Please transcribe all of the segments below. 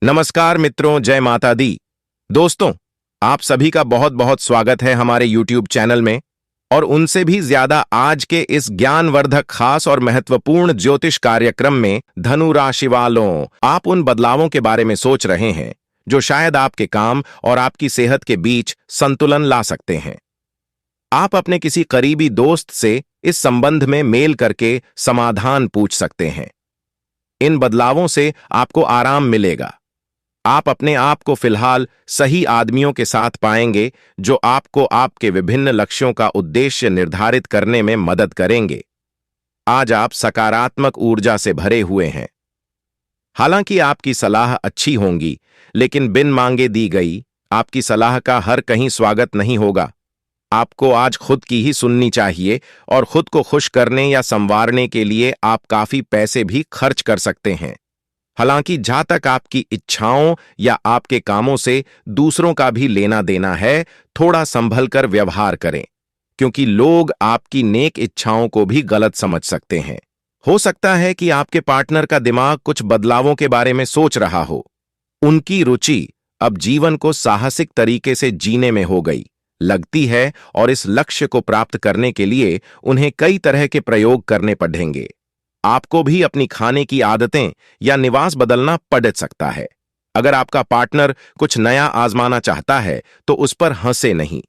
नमस्कार मित्रों, जय माता दी। दोस्तों, आप सभी का बहुत बहुत स्वागत है हमारे YouTube चैनल में। और उनसे भी ज्यादा आज के इस ज्ञानवर्धक, खास और महत्वपूर्ण ज्योतिष कार्यक्रम में धनु राशि वालों, आप उन बदलावों के बारे में सोच रहे हैं जो शायद आपके काम और आपकी सेहत के बीच संतुलन ला सकते हैं। आप अपने किसी करीबी दोस्त से इस संबंध में मेल करके समाधान पूछ सकते हैं। इन बदलावों से आपको आराम मिलेगा। आप अपने आप को फिलहाल सही आदमियों के साथ पाएंगे जो आपको आपके विभिन्न लक्ष्यों का उद्देश्य निर्धारित करने में मदद करेंगे। आज आप सकारात्मक ऊर्जा से भरे हुए हैं। हालांकि आपकी सलाह अच्छी होंगी, लेकिन बिन मांगे दी गई आपकी सलाह का हर कहीं स्वागत नहीं होगा। आपको आज खुद की ही सुननी चाहिए और खुद को खुश करने या संवारने के लिए आप काफी पैसे भी खर्च कर सकते हैं। हालांकि जहां तक आपकी इच्छाओं या आपके कामों से दूसरों का भी लेना देना है, थोड़ा संभल कर व्यवहार करें, क्योंकि लोग आपकी नेक इच्छाओं को भी गलत समझ सकते हैं। हो सकता है कि आपके पार्टनर का दिमाग कुछ बदलावों के बारे में सोच रहा हो। उनकी रुचि अब जीवन को साहसिक तरीके से जीने में हो गई लगती है, और इस लक्ष्य को प्राप्त करने के लिए उन्हें कई तरह के प्रयोग करने पड़ेंगे। आपको भी अपनी खाने की आदतें या निवास बदलना पड़ सकता है। अगर आपका पार्टनर कुछ नया आजमाना चाहता है तो उस पर हंसे नहीं।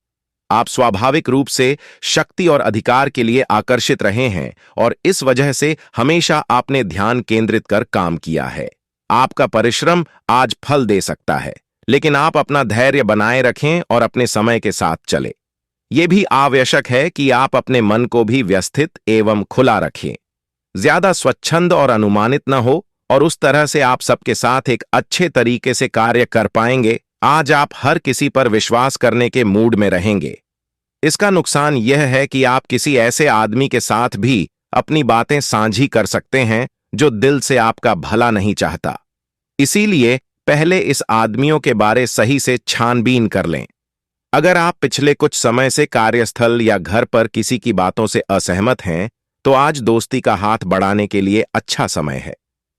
आप स्वाभाविक रूप से शक्ति और अधिकार के लिए आकर्षित रहे हैं और इस वजह से हमेशा आपने ध्यान केंद्रित कर काम किया है। आपका परिश्रम आज फल दे सकता है, लेकिन आप अपना धैर्य बनाए रखें और अपने समय के साथ चलें। यह भी आवश्यक है कि आप अपने मन को भी व्यवस्थित एवं खुला रखें। ज्यादा स्वच्छंद और अनुमानित न हो, और उस तरह से आप सबके साथ एक अच्छे तरीके से कार्य कर पाएंगे। आज आप हर किसी पर विश्वास करने के मूड में रहेंगे। इसका नुकसान यह है कि आप किसी ऐसे आदमी के साथ भी अपनी बातें साझी कर सकते हैं जो दिल से आपका भला नहीं चाहता। इसीलिए पहले इस आदमियों के बारे सही से छानबीन कर लें। अगर आप पिछले कुछ समय से कार्यस्थल या घर पर किसी की बातों से असहमत हैं, तो आज दोस्ती का हाथ बढ़ाने के लिए अच्छा समय है।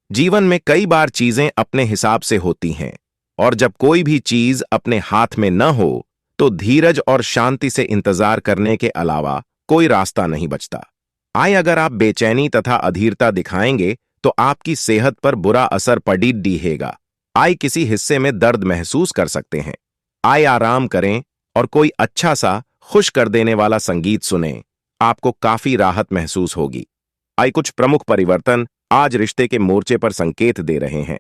जीवन में कई बार चीजें अपने हिसाब से होती हैं, और जब कोई भी चीज अपने हाथ में न हो तो धीरज और शांति से इंतजार करने के अलावा कोई रास्ता नहीं बचता। अगर आप बेचैनी तथा अधीरता दिखाएंगे तो आपकी सेहत पर बुरा असर पड़ी दिखेगा। किसी हिस्से में दर्द महसूस कर सकते हैं। आराम करें और कोई अच्छा सा खुश कर देने वाला संगीत सुनें। आपको काफी राहत महसूस होगी। कुछ प्रमुख परिवर्तन आज रिश्ते के मोर्चे पर संकेत दे रहे हैं।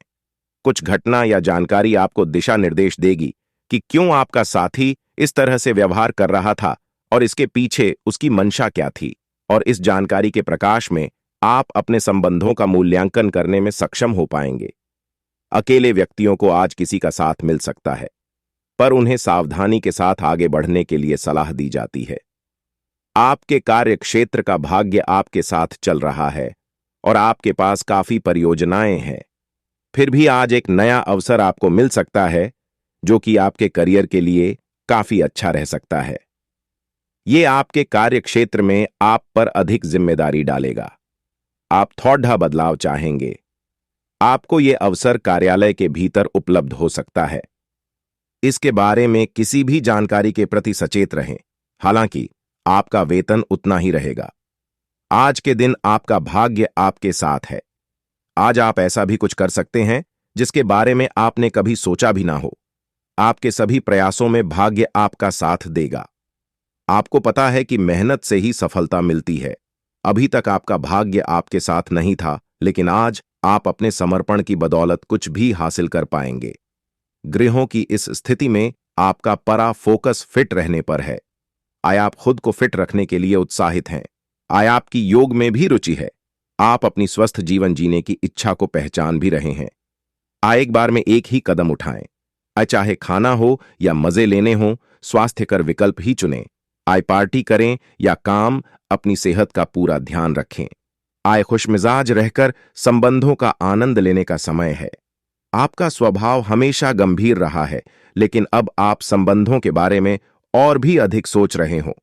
कुछ घटना या जानकारी आपको दिशा निर्देश देगी कि क्यों आपका साथी इस तरह से व्यवहार कर रहा था और इसके पीछे उसकी मंशा क्या थी। और इस जानकारी के प्रकाश में आप अपने संबंधों का मूल्यांकन करने में सक्षम हो पाएंगे। अकेले व्यक्तियों को आज किसी का साथ मिल सकता है, पर उन्हें सावधानी के साथ आगे बढ़ने के लिए सलाह दी जाती है। आपके कार्य क्षेत्र का भाग्य आपके साथ चल रहा है और आपके पास काफी परियोजनाएं हैं। फिर भी आज एक नया अवसर आपको मिल सकता है जो कि आपके करियर के लिए काफी अच्छा रह सकता है। ये आपके कार्य क्षेत्र में आप पर अधिक जिम्मेदारी डालेगा। आप थोड़ा बदलाव चाहेंगे। आपको ये अवसर कार्यालय के भीतर उपलब्ध हो सकता है। इसके बारे में किसी भी जानकारी के प्रति सचेत रहें। हालांकि आपका वेतन उतना ही रहेगा। आज के दिन आपका भाग्य आपके साथ है। आज आप ऐसा भी कुछ कर सकते हैं जिसके बारे में आपने कभी सोचा भी ना हो। आपके सभी प्रयासों में भाग्य आपका साथ देगा। आपको पता है कि मेहनत से ही सफलता मिलती है। अभी तक आपका भाग्य आपके साथ नहीं था, लेकिन आज आप अपने समर्पण की बदौलत कुछ भी हासिल कर पाएंगे। ग्रहों की इस स्थिति में आपका परा फोकस फिट रहने पर है। आप खुद को फिट रखने के लिए उत्साहित हैं। आपकी योग में भी रुचि है। आप अपनी स्वस्थ जीवन जीने की इच्छा को पहचान भी रहे हैं। एक बार में एक ही कदम उठाएं। चाहे खाना हो या मजे लेने हो, स्वास्थ्यकर विकल्प ही चुनें। पार्टी करें या काम, अपनी सेहत का पूरा ध्यान रखें। खुशमिजाज रहकर संबंधों का आनंद लेने का समय है। आपका स्वभाव हमेशा गंभीर रहा है, लेकिन अब आप संबंधों के बारे में और भी अधिक सोच रहे हो।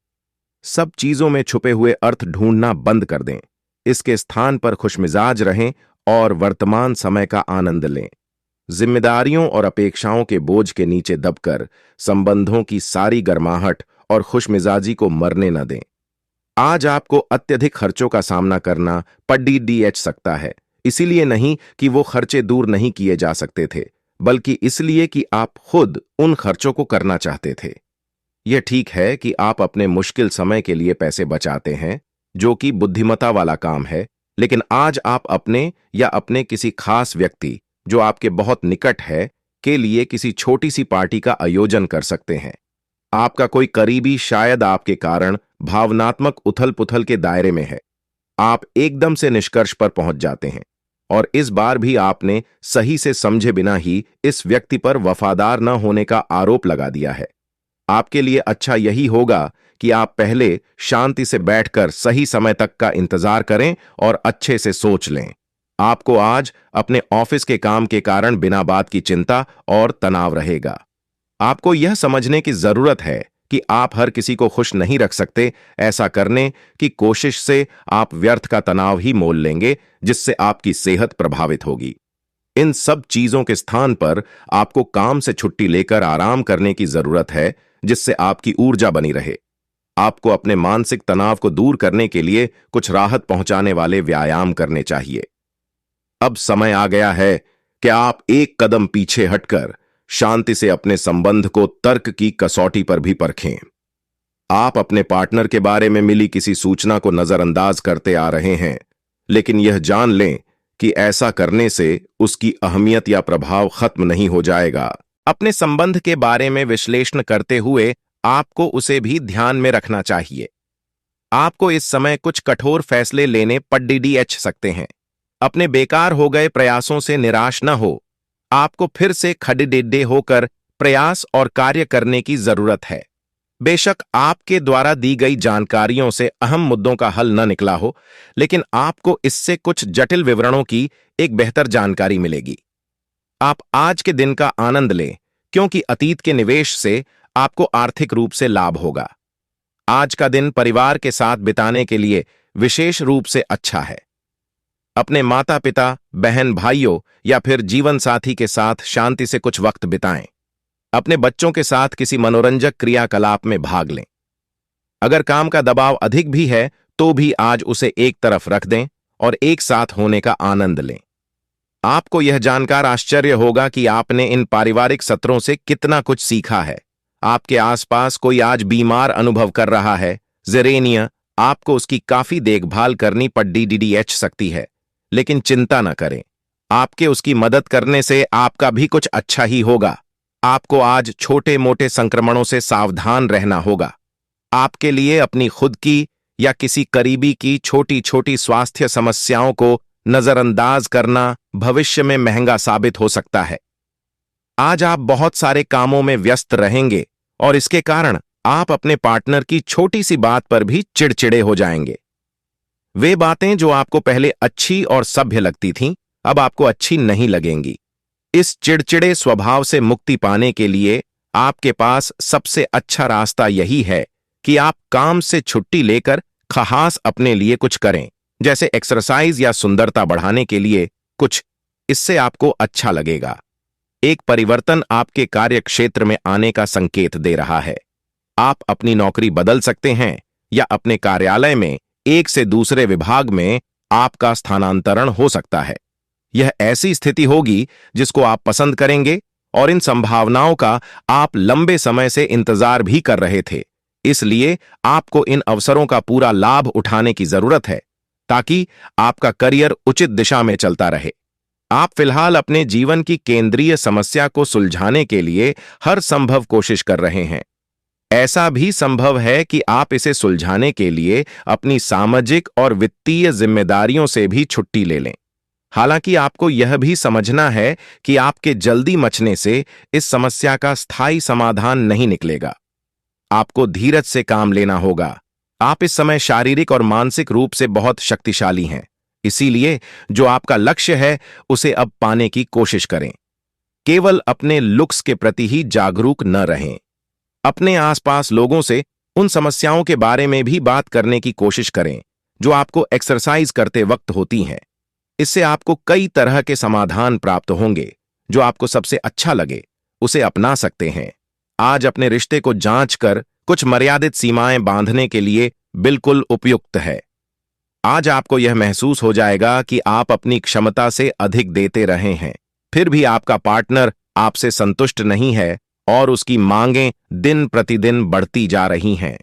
सब चीजों में छुपे हुए अर्थ ढूंढना बंद कर दें। इसके स्थान पर खुशमिजाज रहें और वर्तमान समय का आनंद लें। जिम्मेदारियों और अपेक्षाओं के बोझ के नीचे दबकर संबंधों की सारी गर्माहट और खुशमिजाजी को मरने न दें। आज आपको अत्यधिक खर्चों का सामना करना पड़ सकता है, इसीलिए नहीं कि वो खर्चे दूर नहीं किए जा सकते थे, बल्कि इसलिए कि आप खुद उन खर्चों को करना चाहते थे। यह ठीक है कि आप अपने मुश्किल समय के लिए पैसे बचाते हैं, जो कि बुद्धिमता वाला काम है, लेकिन आज आप अपने या अपने किसी खास व्यक्ति जो आपके बहुत निकट है के लिए किसी छोटी सी पार्टी का आयोजन कर सकते हैं। आपका कोई करीबी शायद आपके कारण भावनात्मक उथल-पुथल के दायरे में है। आप एकदम से निष्कर्ष पर पहुंच जाते हैं और इस बार भी आपने सही से समझे बिना ही इस व्यक्ति पर वफादार न होने का आरोप लगा दिया है। आपके लिए अच्छा यही होगा कि आप पहले शांति से बैठकर सही समय तक का इंतजार करें और अच्छे से सोच लें। आपको आज अपने ऑफिस के काम के कारण बिना बात की चिंता और तनाव रहेगा। आपको यह समझने की जरूरत है कि आप हर किसी को खुश नहीं रख सकते। ऐसा करने की कोशिश से आप व्यर्थ का तनाव ही मोल लेंगे, जिससे आपकी सेहत प्रभावित होगी। इन सब चीजों के स्थान पर आपको काम से छुट्टी लेकर आराम करने की जरूरत है, जिससे आपकी ऊर्जा बनी रहे। आपको अपने मानसिक तनाव को दूर करने के लिए कुछ राहत पहुंचाने वाले व्यायाम करने चाहिए। अब समय आ गया है कि आप एक कदम पीछे हटकर शांति से अपने संबंध को तर्क की कसौटी पर भी परखें। आप अपने पार्टनर के बारे में मिली किसी सूचना को नजरअंदाज करते आ रहे हैं, लेकिन यह जान लें कि ऐसा करने से उसकी अहमियत या प्रभाव खत्म नहीं हो जाएगा। अपने संबंध के बारे में विश्लेषण करते हुए आपको उसे भी ध्यान में रखना चाहिए। आपको इस समय कुछ कठोर फैसले लेने पड़ सकते हैं। अपने बेकार हो गए प्रयासों से निराश न हो। आपको फिर से खड़े होकर प्रयास और कार्य करने की जरूरत है। बेशक आपके द्वारा दी गई जानकारियों से अहम मुद्दों का हल न निकला हो, लेकिन आपको इससे कुछ जटिल विवरणों की एक बेहतर जानकारी मिलेगी। आप आज के दिन का आनंद लें, क्योंकि अतीत के निवेश से आपको आर्थिक रूप से लाभ होगा। आज का दिन परिवार के साथ बिताने के लिए विशेष रूप से अच्छा है। अपने माता पिता, बहन भाइयों या फिर जीवन साथी के साथ शांति से कुछ वक्त बिताएं। अपने बच्चों के साथ किसी मनोरंजक क्रियाकलाप में भाग लें। अगर काम का दबाव अधिक भी है तो भी आज उसे एक तरफ रख दें और एक साथ होने का आनंद लें। आपको यह जानकर आश्चर्य होगा कि आपने इन पारिवारिक सत्रों से कितना कुछ सीखा है। आपके आसपास कोई आज बीमार अनुभव कर रहा है, जेरेनिया, आपको उसकी काफी देखभाल करनी पड़ सकती है, लेकिन चिंता न करें, आपके उसकी मदद करने से आपका भी कुछ अच्छा ही होगा। आपको आज छोटे मोटे संक्रमणों से सावधान रहना होगा। आपके लिए अपनी खुद की या किसी करीबी की छोटी छोटी स्वास्थ्य समस्याओं को नजरअंदाज करना भविष्य में महंगा साबित हो सकता है। आज आप बहुत सारे कामों में व्यस्त रहेंगे और इसके कारण आप अपने पार्टनर की छोटी सी बात पर भी चिड़चिड़े हो जाएंगे। वे बातें जो आपको पहले अच्छी और सभ्य लगती थीं, अब आपको अच्छी नहीं लगेंगी। इस चिड़चिड़े स्वभाव से मुक्ति पाने के लिए आपके पास सबसे अच्छा रास्ता यही है कि आप काम से छुट्टी लेकर खास अपने लिए कुछ करें, जैसे एक्सरसाइज या सुंदरता बढ़ाने के लिए कुछ। इससे आपको अच्छा लगेगा। एक परिवर्तन आपके कार्य क्षेत्र में आने का संकेत दे रहा है। आप अपनी नौकरी बदल सकते हैं या अपने कार्यालय में एक से दूसरे विभाग में आपका स्थानांतरण हो सकता है। यह ऐसी स्थिति होगी जिसको आप पसंद करेंगे और इन संभावनाओं का आप लंबे समय से इंतजार भी कर रहे थे। इसलिए आपको इन अवसरों का पूरा लाभ उठाने की जरूरत है ताकि आपका करियर उचित दिशा में चलता रहे। आप फिलहाल अपने जीवन की केंद्रीय समस्या को सुलझाने के लिए हर संभव कोशिश कर रहे हैं। ऐसा भी संभव है कि आप इसे सुलझाने के लिए अपनी सामाजिक और वित्तीय जिम्मेदारियों से भी छुट्टी ले लें। हालांकि आपको यह भी समझना है कि आपके जल्दी मचने से इस समस्या का स्थायी समाधान नहीं निकलेगा। आपको धीरज से काम लेना होगा। आप इस समय शारीरिक और मानसिक रूप से बहुत शक्तिशाली हैं, इसीलिए जो आपका लक्ष्य है उसे अब पाने की कोशिश करें। केवल अपने लुक्स के प्रति ही जागरूक न रहें। अपने आसपास लोगों से उन समस्याओं के बारे में भी बात करने की कोशिश करें जो आपको एक्सरसाइज करते वक्त होती हैं। इससे आपको कई तरह के समाधान प्राप्त होंगे जो आपको सबसे अच्छा लगे उसे अपना सकते हैं। आज अपने रिश्ते को जांच कर कुछ मर्यादित सीमाएं बांधने के लिए बिल्कुल उपयुक्त है। आज आपको यह महसूस हो जाएगा कि आप अपनी क्षमता से अधिक देते रहे हैं, फिर भी आपका पार्टनर आपसे संतुष्ट नहीं है और उसकी मांगें दिन प्रतिदिन बढ़ती जा रही हैं।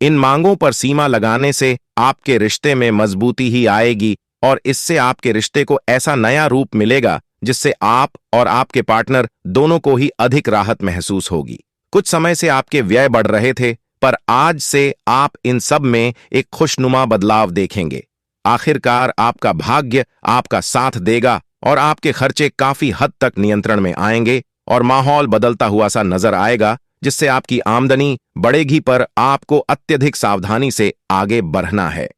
इन मांगों पर सीमा लगाने से आपके रिश्ते में मजबूती ही आएगी और इससे आपके रिश्ते को ऐसा नया रूप मिलेगा जिससे आप और आपके पार्टनर दोनों को ही अधिक राहत महसूस होगी। कुछ समय से आपके व्यय बढ़ रहे थे, पर आज से आप इन सब में एक खुशनुमा बदलाव देखेंगे। आखिरकार आपका भाग्य आपका साथ देगा और आपके खर्चे काफी हद तक नियंत्रण में आएंगे और माहौल बदलता हुआ सा नजर आएगा, जिससे आपकी आमदनी बढ़ेगी, पर आपको अत्यधिक सावधानी से आगे बढ़ना है।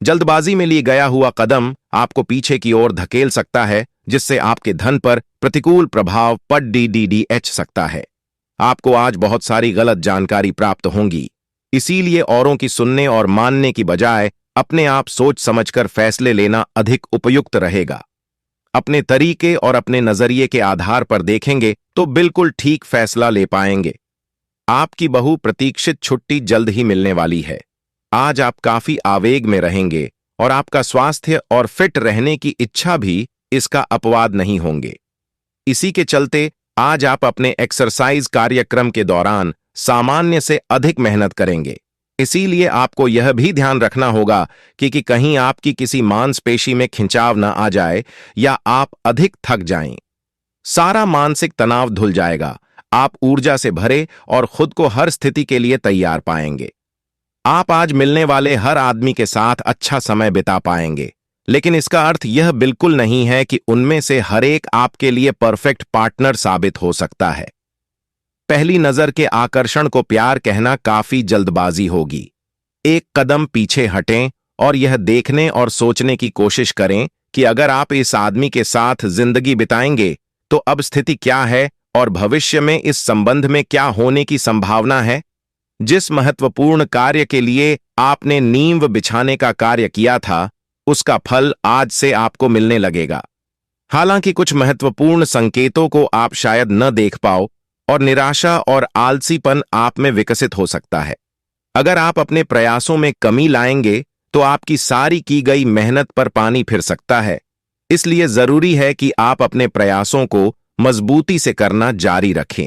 जल्दबाजी में लिए गया हुआ कदम आपको पीछे की ओर धकेल सकता है, जिससे आपके धन पर प्रतिकूल प्रभाव पड़ सकता है। आपको आज बहुत सारी गलत जानकारी प्राप्त होंगी, इसीलिए औरों की सुनने और मानने की बजाय अपने आप सोच समझकर फैसले लेना अधिक उपयुक्त रहेगा। अपने तरीके और अपने नजरिए के आधार पर देखेंगे तो बिल्कुल ठीक फैसला ले पाएंगे। आपकी बहु प्रतीक्षित छुट्टी जल्द ही मिलने वाली है। आज आप काफी आवेग में रहेंगे और आपका स्वास्थ्य और फिट रहने की इच्छा भी इसका अपवाद नहीं होंगे। इसी के चलते आज आप अपने एक्सरसाइज कार्यक्रम के दौरान सामान्य से अधिक मेहनत करेंगे। इसीलिए आपको यह भी ध्यान रखना होगा कि कहीं आपकी किसी मांसपेशी में खिंचाव न आ जाए या आप अधिक थक जाएं। सारा मानसिक तनाव धुल जाएगा, आप ऊर्जा से भरे और खुद को हर स्थिति के लिए तैयार पाएंगे। आप आज मिलने वाले हर आदमी के साथ अच्छा समय बिता पाएंगे, लेकिन इसका अर्थ यह बिल्कुल नहीं है कि उनमें से हर एक आपके लिए परफेक्ट पार्टनर साबित हो सकता है। पहली नजर के आकर्षण को प्यार कहना काफी जल्दबाजी होगी। एक कदम पीछे हटें और यह देखने और सोचने की कोशिश करें कि अगर आप इस आदमी के साथ जिंदगी बिताएंगे तो अब स्थिति क्या है और भविष्य में इस संबंध में क्या होने की संभावना है। जिस महत्वपूर्ण कार्य के लिए आपने नींव बिछाने का कार्य किया था, उसका फल आज से आपको मिलने लगेगा। हालांकि कुछ महत्वपूर्ण संकेतों को आप शायद न देख पाओ और निराशा और आलसीपन आप में विकसित हो सकता है। अगर आप अपने प्रयासों में कमी लाएंगे तो आपकी सारी की गई मेहनत पर पानी फिर सकता है। इसलिए जरूरी है कि आप अपने प्रयासों को मजबूती से करना जारी रखें।